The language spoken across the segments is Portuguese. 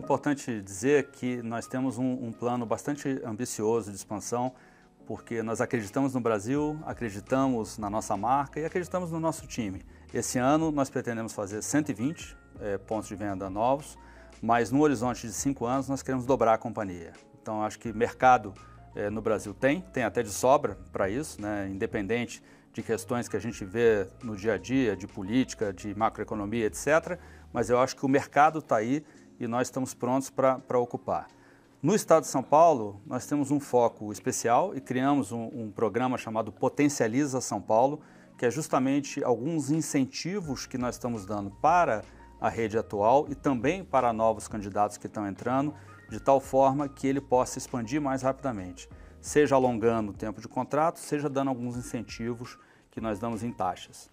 importante dizer que nós temos um plano bastante ambicioso de expansão, porque nós acreditamos no Brasil, acreditamos na nossa marca e acreditamos no nosso time. Esse ano nós pretendemos fazer 120 pontos de venda novos, mas no horizonte de 5 anos nós queremos dobrar a companhia. Então acho que mercado no Brasil tem até de sobra para isso, né? Independente de questões que a gente vê no dia a dia, de política, de macroeconomia, etc. Mas eu acho que o mercado está aí e nós estamos prontos para ocupar. No estado de São Paulo, nós temos um foco especial e criamos um programa chamado Potencializa São Paulo, que é justamente alguns incentivos que nós estamos dando para a rede atual e também para novos candidatos que estão entrando, de tal forma que ele possa expandir mais rapidamente, seja alongando o tempo de contrato, seja dando alguns incentivos que nós damos em taxas.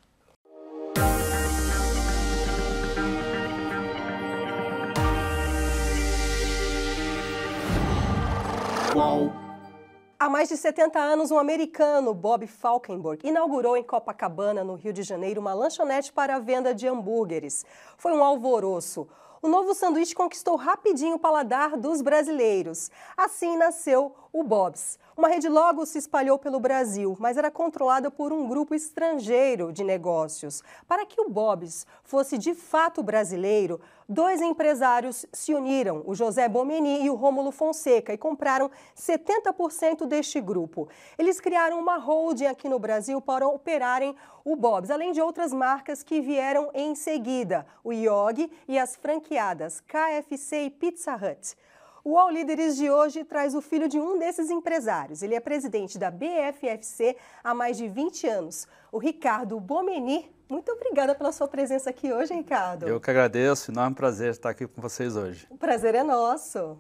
Há mais de 70 anos, um americano, Bob Falkenburg, inaugurou em Copacabana, no Rio de Janeiro, uma lanchonete para a venda de hambúrgueres. Foi um alvoroço. O novo sanduíche conquistou rapidinho o paladar dos brasileiros. Assim nasceu o Bob's. Uma rede logo se espalhou pelo Brasil, mas era controlada por um grupo estrangeiro de negócios. Para que o Bob's fosse de fato brasileiro, 2 empresários se uniram, o José Bomeni e o Rômulo Fonseca, e compraram 70% deste grupo. Eles criaram uma holding aqui no Brasil para operarem o Bob's, além de outras marcas que vieram em seguida, o Yogi e as franqueadas KFC e Pizza Hut. O All Líderes de hoje traz o filho de um desses empresários. Ele é presidente da BFFC há mais de 20 anos, o Ricardo Bomeni. Muito obrigada pela sua presença aqui hoje, Ricardo. Eu que agradeço, enorme prazer estar aqui com vocês hoje. O prazer é nosso.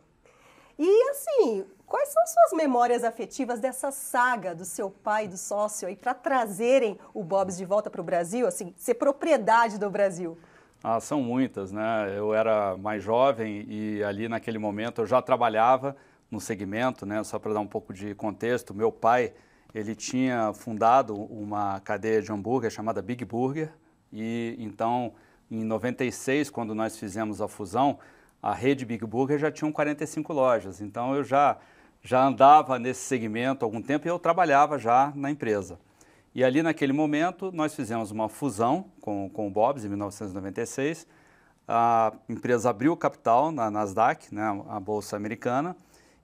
E assim, quais são suas memórias afetivas dessa saga do seu pai e do sócio aí para trazerem o Bob's de volta para o Brasil, assim, ser propriedade do Brasil? São muitas, né? Eu era mais jovem e ali naquele momento eu já trabalhava no segmento, né? Só para dar um pouco de contexto, meu pai, ele tinha fundado uma cadeia de hambúrguer chamada Big Burger e então em 96, quando nós fizemos a fusão, a rede Big Burger já tinha 45 lojas, então eu já andava nesse segmento há algum tempo e eu trabalhava já na empresa. E ali naquele momento nós fizemos uma fusão com o Bob's em 1996, a empresa abriu capital na Nasdaq, né, a bolsa americana,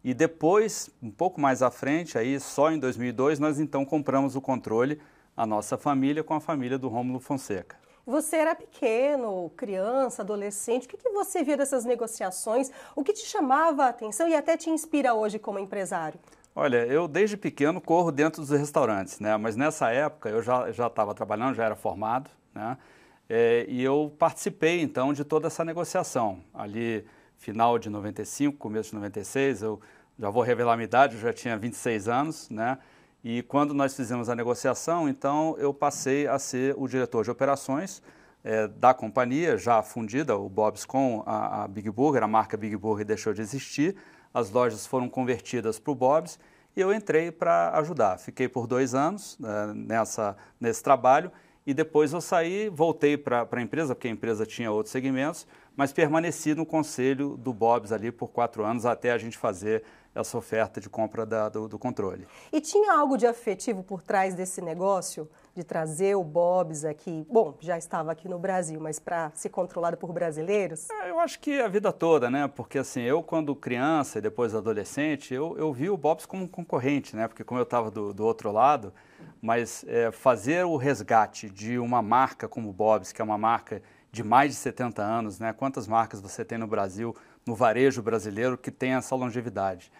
e depois, um pouco mais à frente, aí só em 2002, nós então compramos o controle, a nossa família, com a família do Rômulo Fonseca. Você era pequeno, criança, adolescente, o que você via dessas negociações? O que te chamava a atenção e até te inspira hoje como empresário? Olha, eu desde pequeno corro dentro dos restaurantes, né? Mas nessa época eu já estava trabalhando, já era formado, né? E eu participei então de toda essa negociação. Ali, final de 95, começo de 96, eu já vou revelar a minha idade, eu já tinha 26 anos, né? E quando nós fizemos a negociação, então eu passei a ser o diretor de operações da companhia, já fundida, o Bob's com a Big Burger, a marca Big Burger deixou de existir, as lojas foram convertidas para o Bob's e eu entrei para ajudar. Fiquei por 2 anos nesse trabalho e depois eu saí, voltei para a empresa, porque a empresa tinha outros segmentos, mas permaneci no conselho do Bob's ali por 4 anos até a gente fazer essa oferta de compra do controle. E tinha algo de afetivo por trás desse negócio, de trazer o Bob's aqui? Bom, já estava aqui no Brasil, mas para ser controlado por brasileiros? Eu acho que a vida toda, né? Porque assim, eu quando criança e depois adolescente, eu vi o Bob's como um concorrente, né? Porque como eu estava do outro lado, mas fazer o resgate de uma marca como o Bob's, que é uma marca de mais de 70 anos, né? Quantas marcas você tem no Brasil, no varejo brasileiro, que tem essa longevidade?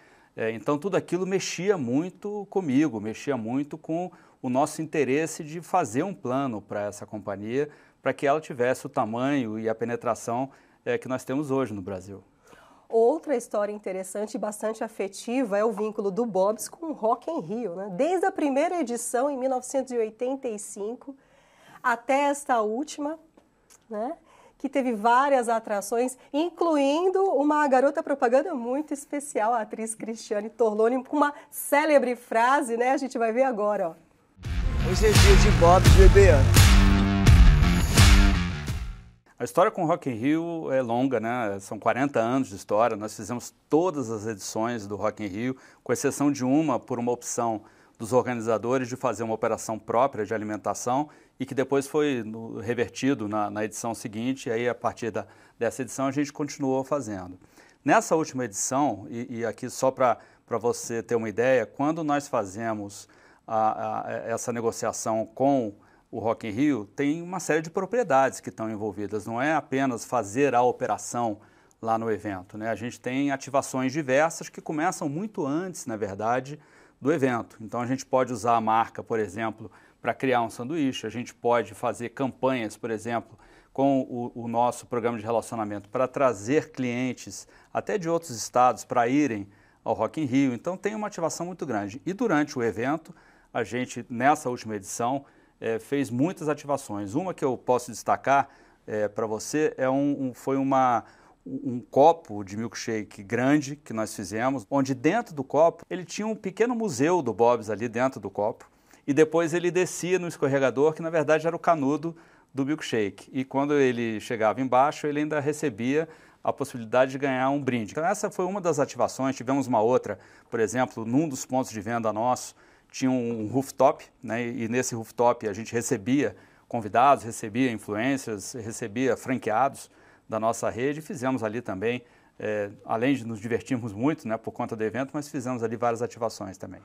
Então, tudo aquilo mexia muito comigo, mexia muito com o nosso interesse de fazer um plano para essa companhia, para que ela tivesse o tamanho e a penetração que nós temos hoje no Brasil. Outra história interessante e bastante afetiva é o vínculo do Bob's com o Rock in Rio, né? Desde a primeira edição, em 1985, até esta última, né? Que teve várias atrações, incluindo uma garota propaganda muito especial, a atriz Cristiane Torloni, com uma célebre frase, né? A gente vai ver agora, ó. Hoje é dia de Bob's, bebê. A história com o Rock in Rio é longa, né? São 40 anos de história, nós fizemos todas as edições do Rock in Rio, com exceção de uma, por uma opção dos organizadores de fazer uma operação própria de alimentação e que depois foi revertido na edição seguinte, e aí a partir dessa edição a gente continuou fazendo. Nessa última edição, e aqui só para você ter uma ideia, quando nós fazemos essa negociação com o Rock in Rio, tem uma série de propriedades que estão envolvidas, não é apenas fazer a operação lá no evento, né? A gente tem ativações diversas que começam muito antes, na verdade, do evento. Então a gente pode usar a marca, por exemplo, para criar um sanduíche, a gente pode fazer campanhas, por exemplo, com o nosso programa de relacionamento para trazer clientes até de outros estados para irem ao Rock in Rio. Então tem uma ativação muito grande. E durante o evento, a gente, nessa última edição, fez muitas ativações. Uma que eu posso destacar para você foi um copo de milkshake grande que nós fizemos, onde dentro do copo ele tinha um pequeno museu do Bob's ali dentro do copo, e depois ele descia no escorregador, que na verdade era o canudo do milkshake. E quando ele chegava embaixo, ele ainda recebia a possibilidade de ganhar um brinde. Então essa foi uma das ativações. Tivemos uma outra, por exemplo, num dos pontos de venda nosso, tinha um rooftop, né? E nesse rooftop a gente recebia convidados, recebia influencers, recebia franqueados da nossa rede, e fizemos ali também, além de nos divertirmos muito, né, por conta do evento, mas fizemos ali várias ativações também.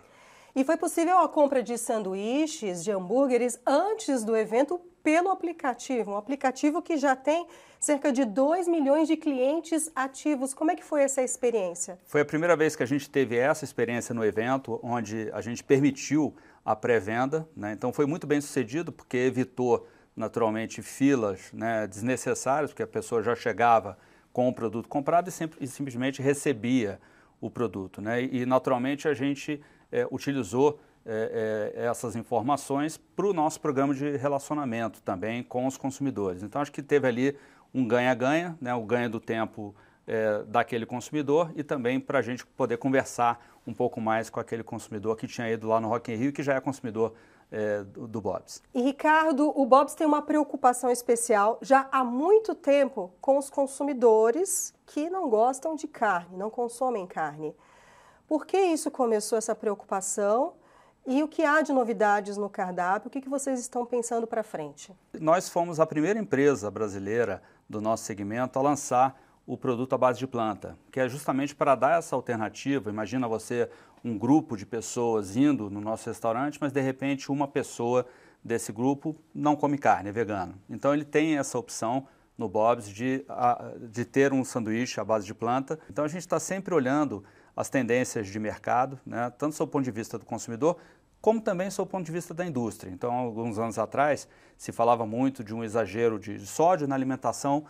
E foi possível a compra de sanduíches, de hambúrgueres, antes do evento pelo aplicativo, um aplicativo que já tem cerca de 2 milhões de clientes ativos. Como é que foi essa experiência? Foi a primeira vez que a gente teve essa experiência no evento, onde a gente permitiu a pré-venda, né? Então foi muito bem sucedido, porque evitou naturalmente filas, né, desnecessárias, porque a pessoa já chegava com o produto comprado e simplesmente recebia o produto, né? E naturalmente a gente utilizou essas informações para o nosso programa de relacionamento também com os consumidores. Então acho que teve ali um ganha-ganha, né, o ganho do tempo daquele consumidor e também para a gente poder conversar um pouco mais com aquele consumidor que tinha ido lá no Rock in Rio e que já é consumidor do Bob's. E Ricardo, o Bob's tem uma preocupação especial já há muito tempo com os consumidores que não gostam de carne, não consomem carne. Por que isso começou, essa preocupação? E o que há de novidades no cardápio? O que vocês estão pensando para frente? Nós fomos a primeira empresa brasileira do nosso segmento a lançar o produto à base de planta, que é justamente para dar essa alternativa. Imagina você, um grupo de pessoas indo no nosso restaurante, mas de repente uma pessoa desse grupo não come carne, é vegano. Então ele tem essa opção no Bob's de ter um sanduíche à base de planta. Então a gente está sempre olhando as tendências de mercado, né, tanto do ponto de vista do consumidor, como também do ponto de vista da indústria. Então, alguns anos atrás, se falava muito de um exagero de sódio na alimentação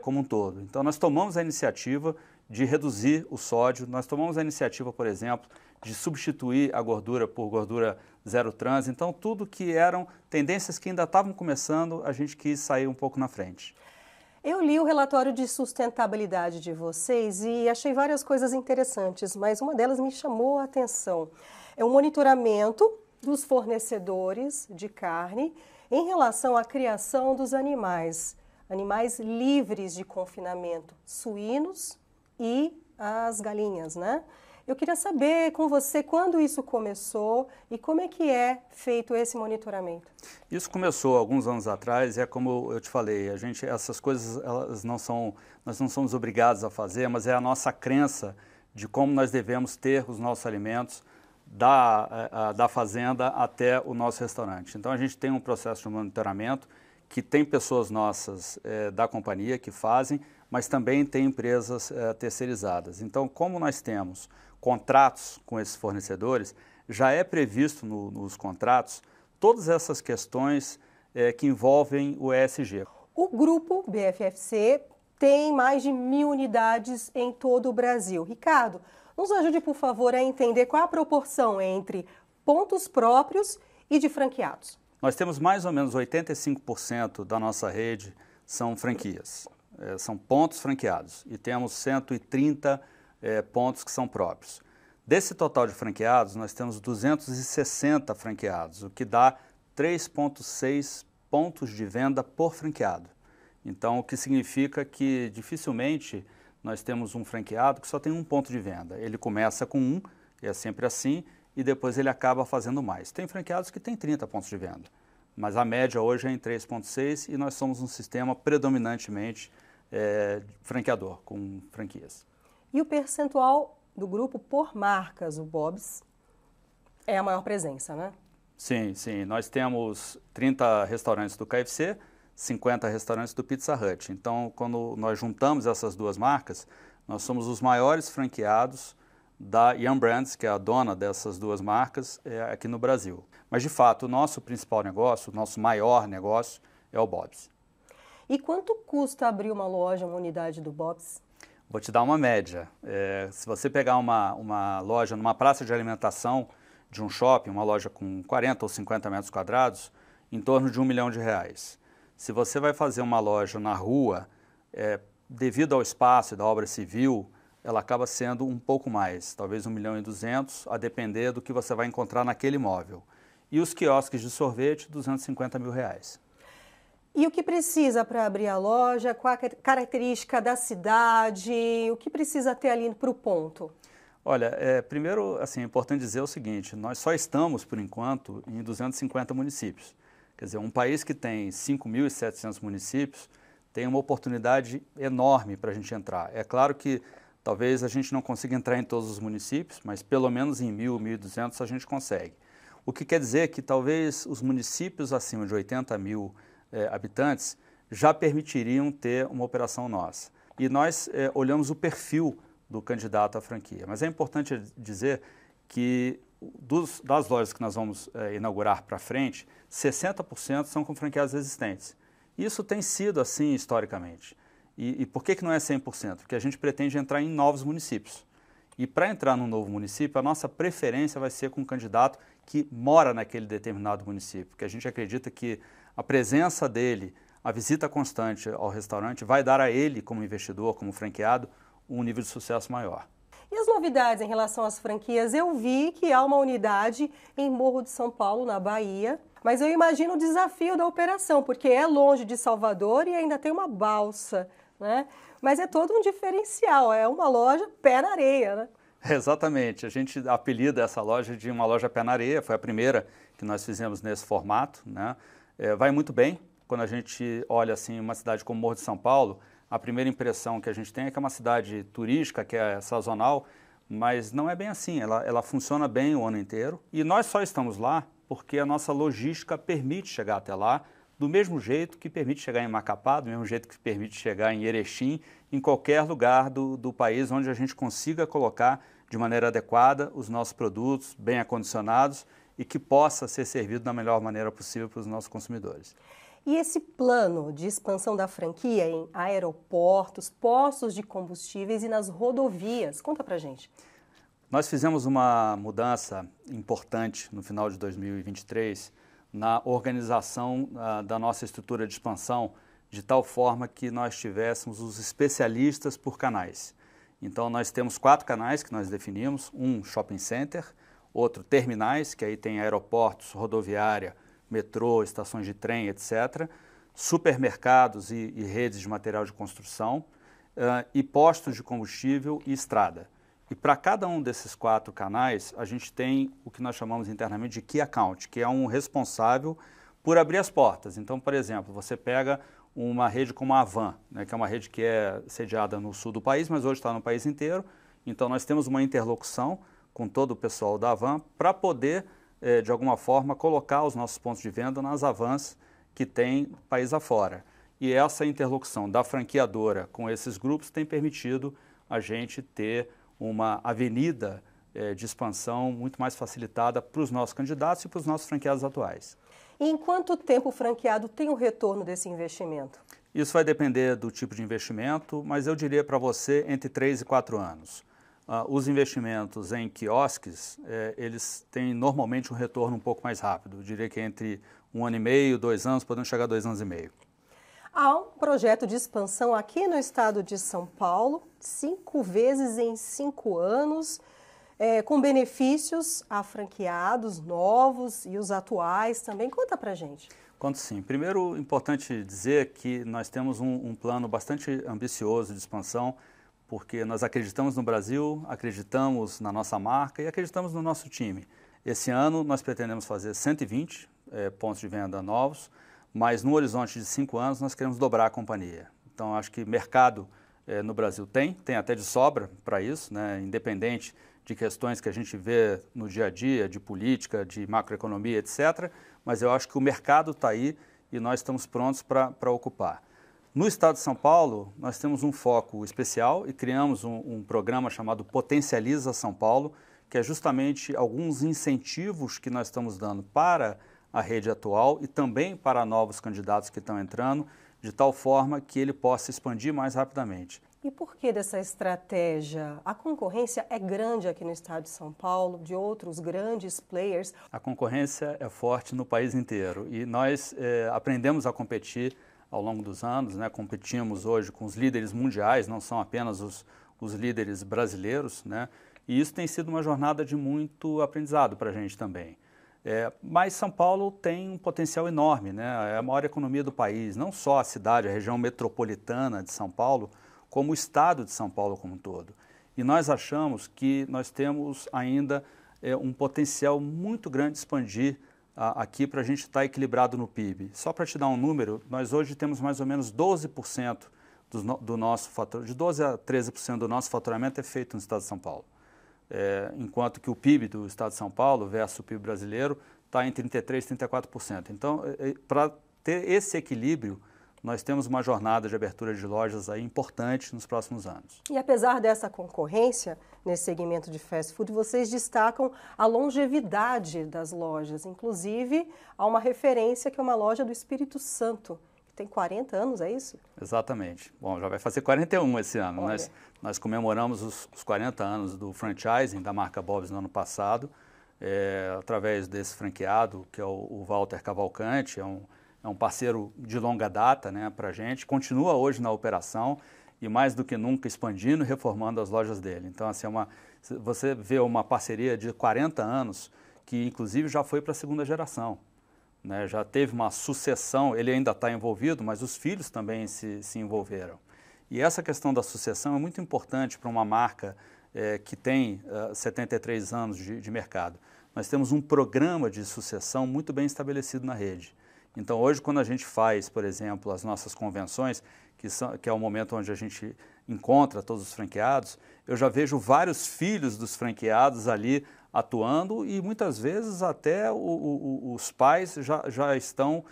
como um todo. Então, nós tomamos a iniciativa de reduzir o sódio, nós tomamos a iniciativa, por exemplo, de substituir a gordura por gordura zero trans. Então, tudo que eram tendências que ainda estavam começando, a gente quis sair um pouco na frente. Eu li o relatório de sustentabilidade de vocês e achei várias coisas interessantes, mas uma delas me chamou a atenção. É o monitoramento dos fornecedores de carne em relação à criação dos animais livres de confinamento, suínos e as galinhas, né? Eu queria saber com você quando isso começou e como é que é feito esse monitoramento. Isso começou alguns anos atrás, como eu te falei, essas coisas nós não somos obrigados a fazer, mas é a nossa crença de como nós devemos ter os nossos alimentos da fazenda até o nosso restaurante. Então a gente tem um processo de monitoramento que tem pessoas nossas da companhia que fazem, mas também tem empresas terceirizadas. Então, como nós temos contratos com esses fornecedores, já é previsto nos contratos todas essas questões que envolvem o ESG. O grupo BFFC tem mais de 1.000 unidades em todo o Brasil. Ricardo, nos ajude, por favor, a entender qual a proporção entre pontos próprios e de franqueados. Nós temos mais ou menos 85% da nossa rede são franquias, são pontos franqueados, e temos 130 pontos que são próprios. Desse total de franqueados, nós temos 260 franqueados, o que dá 3,6 pontos de venda por franqueado. Então, o que significa que dificilmente nós temos um franqueado que só tem um ponto de venda. Ele começa com um, é sempre assim, e depois ele acaba fazendo mais. Tem franqueados que têm 30 pontos de venda, mas a média hoje é em 3,6 e nós somos um sistema predominantemente franqueador, com franquias. E o percentual do grupo por marcas, o Bob's, é a maior presença, né? Sim, sim. Nós temos 30 restaurantes do KFC, 50 restaurantes do Pizza Hut. Então, quando nós juntamos essas duas marcas, nós somos os maiores franqueados da Yum! Brands, que é a dona dessas duas marcas, aqui no Brasil. Mas, de fato, o nosso principal negócio, o nosso maior negócio é o Bob's. E quanto custa abrir uma loja, uma unidade do Bob's? Vou te dar uma média. Se você pegar uma loja numa praça de alimentação de um shopping, uma loja com 40 ou 50 metros quadrados, em torno de R$1 milhão. Se você vai fazer uma loja na rua, devido ao espaço e da obra civil, ela acaba sendo um pouco mais, talvez R$1.200.000, a depender do que você vai encontrar naquele imóvel. E os quiosques de sorvete, R$250 mil. E o que precisa para abrir a loja? Qual a característica da cidade? O que precisa ter ali para o ponto? Olha, primeiro, assim, é importante dizer o seguinte, nós só estamos, por enquanto, em 250 municípios. Quer dizer, um país que tem 5.700 municípios tem uma oportunidade enorme para a gente entrar. É claro que talvez a gente não consiga entrar em todos os municípios, mas pelo menos em 1.000, 1.200 a gente consegue. O que quer dizer que talvez os municípios acima de 80 mil habitantes já permitiriam ter uma operação nossa. E nós olhamos o perfil do candidato à franquia. Mas é importante dizer que das lojas que nós vamos inaugurar para frente, 60% são com franqueados existentes. Isso tem sido assim historicamente. E por que não é 100%? Porque a gente pretende entrar em novos municípios. E para entrar num novo município, a nossa preferência vai ser com um candidato que mora naquele determinado município, porque a gente acredita que a presença dele, a visita constante ao restaurante, vai dar a ele, como investidor, como franqueado, um nível de sucesso maior. E as novidades em relação às franquias? Eu vi que há uma unidade em Morro de São Paulo, na Bahia, mas eu imagino o desafio da operação, porque é longe de Salvador e ainda tem uma balsa, né? Mas é todo um diferencial, é uma loja pé na areia, né? Exatamente, a gente apelida essa loja de uma loja pé na areia, foi a primeira que nós fizemos nesse formato, né? Vai muito bem, quando a gente olha assim uma cidade como Morro de São Paulo, a primeira impressão que a gente tem é que é uma cidade turística, que é sazonal, mas não é bem assim, ela funciona bem o ano inteiro e nós só estamos lá porque a nossa logística permite chegar até lá, do mesmo jeito que permite chegar em Macapá, do mesmo jeito que permite chegar em Erechim, em qualquer lugar do país onde a gente consiga colocar de maneira adequada os nossos produtos bem acondicionados e que possa ser servido da melhor maneira possível para os nossos consumidores. E esse plano de expansão da franquia em aeroportos, postos de combustíveis e nas rodovias, conta pra gente. Nós fizemos uma mudança importante no final de 2023 na organização da nossa estrutura de expansão, de tal forma que nós tivéssemos os especialistas por canais. Então nós temos 4 canais que nós definimos, um shopping center, outro terminais, que aí tem aeroportos, rodoviária, metrô, estações de trem, etc., supermercados e redes de material de construção, e postos de combustível e estrada. E para cada um desses 4 canais, a gente tem o que nós chamamos internamente de Key Account, que é um responsável por abrir as portas. Então, por exemplo, você pega uma rede como a Avan, né, que é uma rede que é sediada no sul do país, mas hoje está no país inteiro. Então, nós temos uma interlocução com todo o pessoal da Avan para poder, de alguma forma, colocar os nossos pontos de venda nas Avans que tem país afora. E essa interlocução da franqueadora com esses grupos tem permitido a gente ter uma avenida de expansão muito mais facilitada para os nossos candidatos e para os nossos franqueados atuais. E em quanto tempo o franqueado tem o retorno desse investimento? Isso vai depender do tipo de investimento, mas eu diria para você entre 3 e 4 anos. Os investimentos em quiosques, eles têm normalmente um retorno um pouco mais rápido. Eu diria que entre 1 ano e meio, 2 anos, podendo chegar a 2 anos e meio. Há um projeto de expansão aqui no estado de São Paulo, 5 vezes em 5 anos, com benefícios a franqueados novos e os atuais também. Conta pra gente. Conto sim. Primeiro, importante dizer que nós temos um plano bastante ambicioso de expansão, porque nós acreditamos no Brasil, acreditamos na nossa marca e acreditamos no nosso time. Esse ano nós pretendemos fazer 120 pontos de venda novos, mas no horizonte de 5 anos nós queremos dobrar a companhia. Então acho que mercado no Brasil tem até de sobra para isso, né? Independente de questões que a gente vê no dia a dia, de política, de macroeconomia, etc. Mas eu acho que o mercado está aí e nós estamos prontos para ocupar. No estado de São Paulo, nós temos um foco especial e criamos um programa chamado Potencializa São Paulo, que é justamente alguns incentivos que nós estamos dando para a rede atual e também para novos candidatos que estão entrando, de tal forma que ele possa expandir mais rapidamente. E por que dessa estratégia? A concorrência é grande aqui no estado de São Paulo, de outros grandes players. A concorrência é forte no país inteiro e nós aprendemos a competir ao longo dos anos, né? Competimos hoje com os líderes mundiais, não são apenas os líderes brasileiros, né? E isso tem sido uma jornada de muito aprendizado para a gente também. Mas São Paulo tem um potencial enorme, né? É a maior economia do país, não só a cidade, a região metropolitana de São Paulo, como o estado de São Paulo como um todo. E nós achamos que nós temos ainda um potencial muito grande de expandir aqui para a gente estar equilibrado no PIB. Só para te dar um número, nós hoje temos mais ou menos 12% do nosso faturamento, de 12% a 13% do nosso faturamento é feito no estado de São Paulo. Enquanto que o PIB do estado de São Paulo versus o PIB brasileiro está em 33% e 34%. Então, para ter esse equilíbrio, nós temos uma jornada de abertura de lojas aí importante nos próximos anos. E apesar dessa concorrência nesse segmento de fast food, vocês destacam a longevidade das lojas. Inclusive, há uma referência que é uma loja do Espírito Santo, que tem 40 anos, é isso? Exatamente. Bom, já vai fazer 41 esse ano. Nós comemoramos os 40 anos do franchising da marca Bob's no ano passado, através desse franqueado, que é o Walter Cavalcante, é um parceiro de longa data, né, para a gente, continua hoje na operação e mais do que nunca expandindo e reformando as lojas dele. Então, assim, você vê uma parceria de 40 anos que inclusive já foi para a segunda geração, né, já teve uma sucessão, ele ainda está envolvido, mas os filhos também se envolveram. E essa questão da sucessão é muito importante para uma marca que tem 73 anos de mercado. Nós temos um programa de sucessão muito bem estabelecido na rede. Então, hoje, quando a gente faz, por exemplo, as nossas convenções, que é o momento onde a gente encontra todos os franqueados, eu já vejo vários filhos dos franqueados ali atuando e muitas vezes até os pais já estão,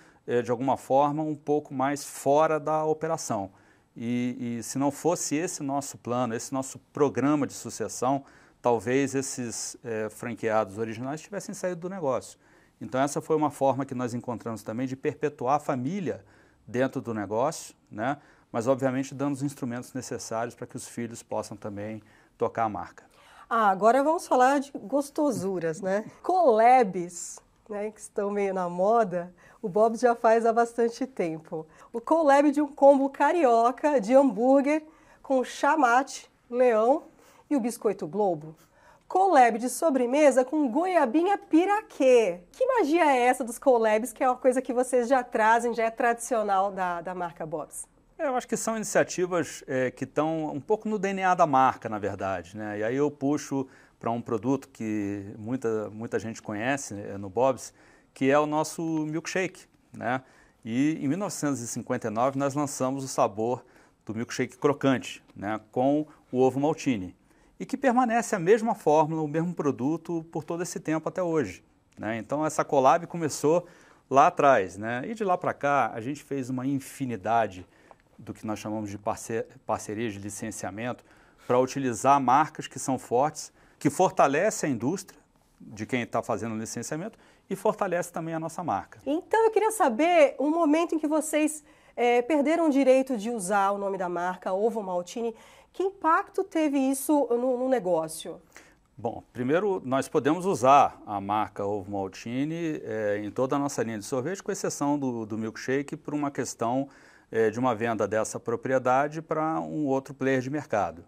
de alguma forma, um pouco mais fora da operação. E se não fosse esse nosso plano, esse nosso programa de sucessão, talvez esses franqueados originais tivessem saído do negócio. Então, essa foi uma forma que nós encontramos também de perpetuar a família dentro do negócio, né? Mas, obviamente, dando os instrumentos necessários para que os filhos possam também tocar a marca. Agora vamos falar de gostosuras, né? Collabs, né, que estão meio na moda, o Bob's já faz há bastante tempo. O collab de um combo carioca de hambúrguer com chamate, leão e o biscoito Globo. Collab de sobremesa com goiabinha piraquê. Que magia é essa dos collabs, que é uma coisa que vocês já trazem, já é tradicional da marca Bob's? Eu acho que são iniciativas que estão um pouco no DNA da marca, na verdade, né? E aí eu puxo para um produto que muita gente conhece no Bob's, que é o nosso milkshake, né? E em 1959 nós lançamos o sabor do milkshake crocante, né? Com o ovo maltine. E que permanece a mesma fórmula, o mesmo produto por todo esse tempo até hoje, né? Então essa collab começou lá atrás, né? E de lá para cá a gente fez uma infinidade do que nós chamamos de parcerias de licenciamento para utilizar marcas que são fortes, que fortalecem a indústria de quem está fazendo o licenciamento e fortalece também a nossa marca. Então eu queria saber um momento em que vocês perderam o direito de usar o nome da marca, Ovo Maltine. Que impacto teve isso no negócio? Bom, primeiro nós podemos usar a marca Ovo Maltine em toda a nossa linha de sorvete, com exceção do milkshake, por uma questão de uma venda dessa propriedade para um outro player de mercado.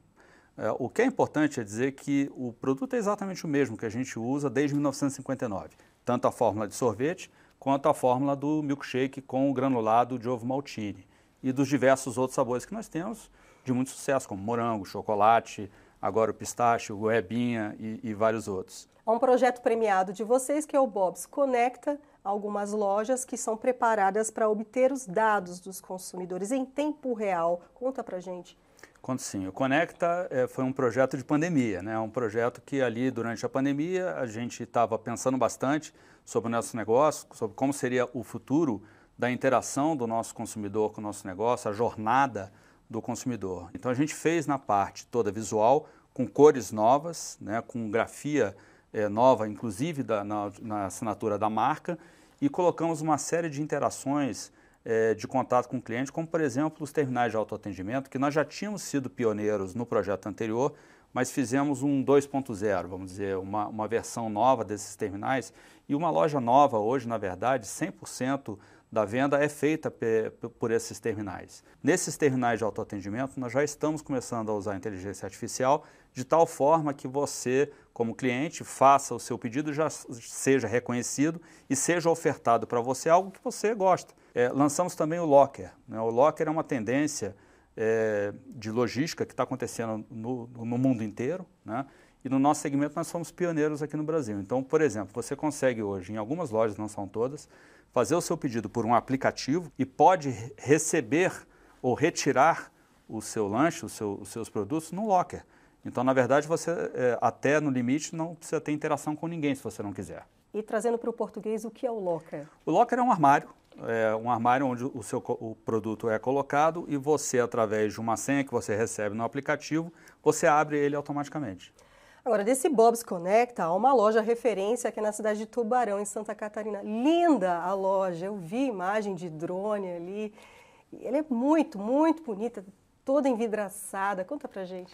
O que é importante é dizer que o produto é exatamente o mesmo que a gente usa desde 1959, tanto a fórmula de sorvete quanto a fórmula do milkshake com o granulado de ovo maltine e dos diversos outros sabores que nós temos de muito sucesso, como morango, chocolate, agora o pistache, o goiabinha e vários outros. Há um projeto premiado de vocês que é o Bob's Conecta, algumas lojas que são preparadas para obter os dados dos consumidores em tempo real. Conta pra gente. Conto sim. O Conecta foi um projeto de pandemia, né? Um projeto que ali durante a pandemia a gente estava pensando bastante sobre o nosso negócio, sobre como seria o futuro da interação do nosso consumidor com o nosso negócio, a jornada do consumidor. Então a gente fez na parte toda visual, com cores novas, né? Com grafia nova, inclusive na assinatura da marca, e colocamos uma série de interações de contato com o cliente, como por exemplo os terminais de autoatendimento, que nós já tínhamos sido pioneiros no projeto anterior, mas fizemos um 2.0, vamos dizer, uma versão nova desses terminais, e uma loja nova hoje, na verdade, 100% da venda é feita por esses terminais. Nesses terminais de autoatendimento, nós já estamos começando a usar a inteligência artificial de tal forma que você, como cliente, faça o seu pedido, já seja reconhecido e seja ofertado para você algo que você gosta. Lançamos também o Locker, né? O Locker é uma tendência de logística que está acontecendo no mundo inteiro, né? E no nosso segmento nós somos pioneiros aqui no Brasil. Então, por exemplo, você consegue hoje, em algumas lojas, não são todas, fazer o seu pedido por um aplicativo e pode receber ou retirar o seu lanche, os seus produtos no Locker. Então, na verdade, você até no limite não precisa ter interação com ninguém se você não quiser. E trazendo para o português, o que é o Locker? O Locker é um armário onde o produto é colocado e você, através de uma senha que você recebe no aplicativo, você abre ele automaticamente. Agora, desse Bob's Conecta, há uma loja referência aqui na cidade de Tubarão, em Santa Catarina. Linda a loja, eu vi imagem de drone ali. Ela é muito, muito bonita, toda envidraçada. Conta pra gente.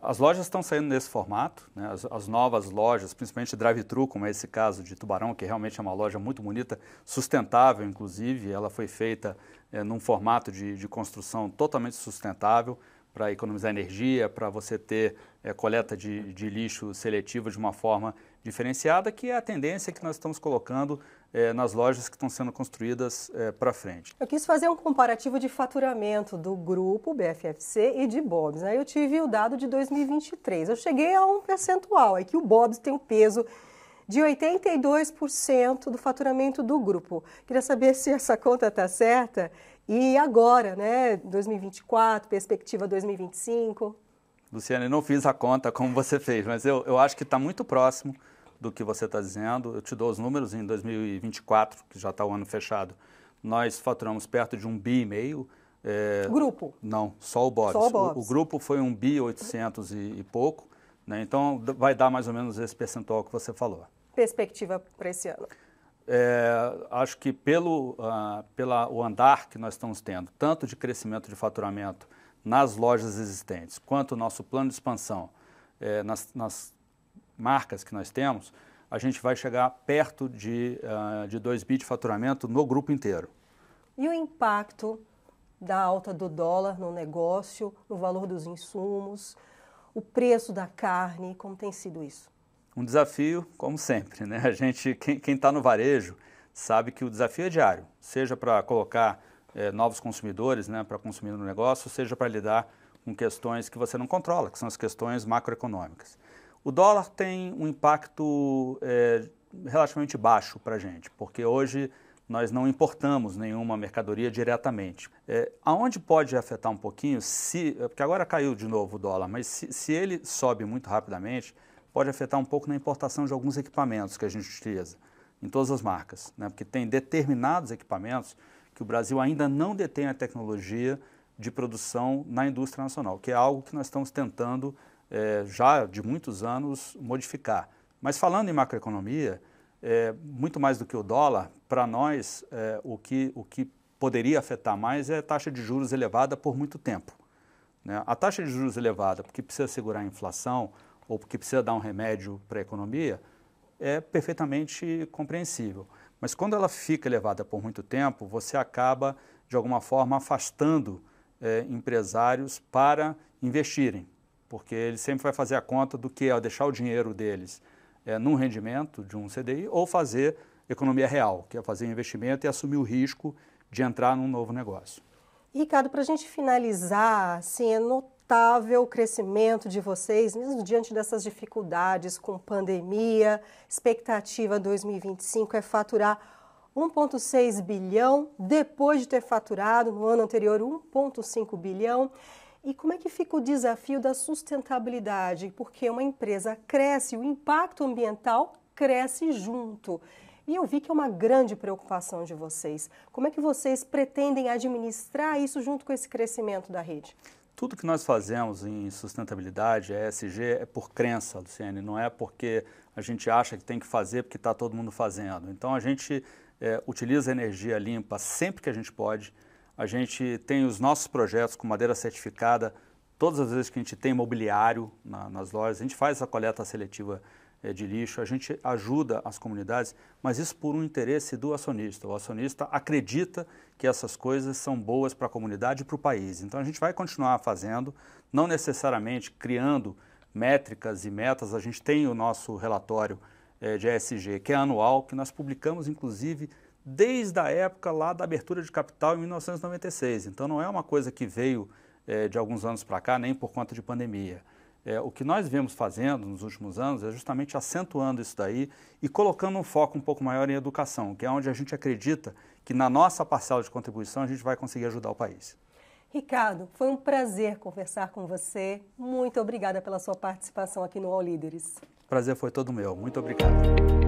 As lojas estão saindo nesse formato, né? As novas lojas, principalmente drive-thru, como é esse caso de Tubarão, que realmente é uma loja muito bonita, sustentável inclusive, ela foi feita num formato de construção totalmente sustentável, para economizar energia, para você ter coleta de lixo seletivo de uma forma diferenciada, que é a tendência que nós estamos colocando nas lojas que estão sendo construídas para frente. Eu quis fazer um comparativo de faturamento do grupo BFFC e de Bob's, né? Eu tive o dado de 2023, eu cheguei a um percentual, é que o Bob's tem um peso de 82% do faturamento do grupo. Queria saber se essa conta está certa. E agora, né, 2024, perspectiva 2025? Luciane, eu não fiz a conta como você fez, mas eu acho que está muito próximo do que você está dizendo. Eu te dou os números em 2024, que já está o ano fechado. Nós faturamos perto de 1,5 bi. Grupo? Não, só o Bob's. Só o Bob's. O grupo foi 1,8 bi e pouco, né? Então vai dar mais ou menos esse percentual que você falou. Perspectiva para esse ano? Acho que pelo o andar que nós estamos tendo, tanto de crescimento de faturamento nas lojas existentes, quanto o nosso plano de expansão nas marcas que nós temos, a gente vai chegar perto de 2 bi de faturamento no grupo inteiro. E o impacto da alta do dólar no negócio, no valor dos insumos, o preço da carne, como tem sido isso? Um desafio, como sempre, né? Quem está no varejo sabe que o desafio é diário, seja para colocar novos consumidores, né, para consumir no negócio, seja para lidar com questões que você não controla, que são as questões macroeconômicas. O dólar tem um impacto relativamente baixo para a gente, porque hoje nós não importamos nenhuma mercadoria diretamente. Aonde pode afetar um pouquinho, porque agora caiu de novo o dólar, mas se ele sobe muito rapidamente, pode afetar um pouco na importação de alguns equipamentos que a gente utiliza, em todas as marcas, né? Porque tem determinados equipamentos que o Brasil ainda não detém a tecnologia de produção na indústria nacional, que é algo que nós estamos tentando já de muitos anos modificar. Mas falando em macroeconomia, muito mais do que o dólar, para nós o que poderia afetar mais é a taxa de juros elevada por muito tempo, né? A taxa de juros elevada, porque precisa segurar a inflação, ou porque precisa dar um remédio para a economia, é perfeitamente compreensível. Mas quando ela fica elevada por muito tempo, você acaba, de alguma forma, afastando empresários para investirem, porque ele sempre vai fazer a conta do que é deixar o dinheiro deles num rendimento de um CDI ou fazer economia real, que é fazer um investimento e assumir o risco de entrar num novo negócio. Ricardo, para a gente finalizar, assim, é notável o crescimento de vocês, mesmo diante dessas dificuldades com pandemia. Expectativa 2025 é faturar 1,6 bilhão, depois de ter faturado no ano anterior 1,5 bilhão. E como é que fica o desafio da sustentabilidade? Porque uma empresa cresce, o impacto ambiental cresce junto. E eu vi que é uma grande preocupação de vocês. Como é que vocês pretendem administrar isso junto com esse crescimento da rede? Tudo que nós fazemos em sustentabilidade, ESG, é por crença, Luciane, não é porque a gente acha que tem que fazer porque está todo mundo fazendo. Então a gente utiliza energia limpa sempre que a gente pode. A gente tem os nossos projetos com madeira certificada todas as vezes que a gente tem mobiliário nas lojas. A gente faz essa coleta seletiva de lixo, a gente ajuda as comunidades, mas isso por um interesse do acionista. O acionista acredita que essas coisas são boas para a comunidade e para o país. Então a gente vai continuar fazendo, não necessariamente criando métricas e metas. A gente tem o nosso relatório de ESG, que é anual, que nós publicamos inclusive desde a época lá da abertura de capital em 1996. Então não é uma coisa que veio de alguns anos para cá, nem por conta de pandemia. O que nós viemos fazendo nos últimos anos é justamente acentuando isso daí e colocando um foco um pouco maior em educação, que é onde a gente acredita que na nossa parcela de contribuição a gente vai conseguir ajudar o país. Ricardo, foi um prazer conversar com você. Muito obrigada pela sua participação aqui no All Líderes. Prazer foi todo meu. Muito obrigado.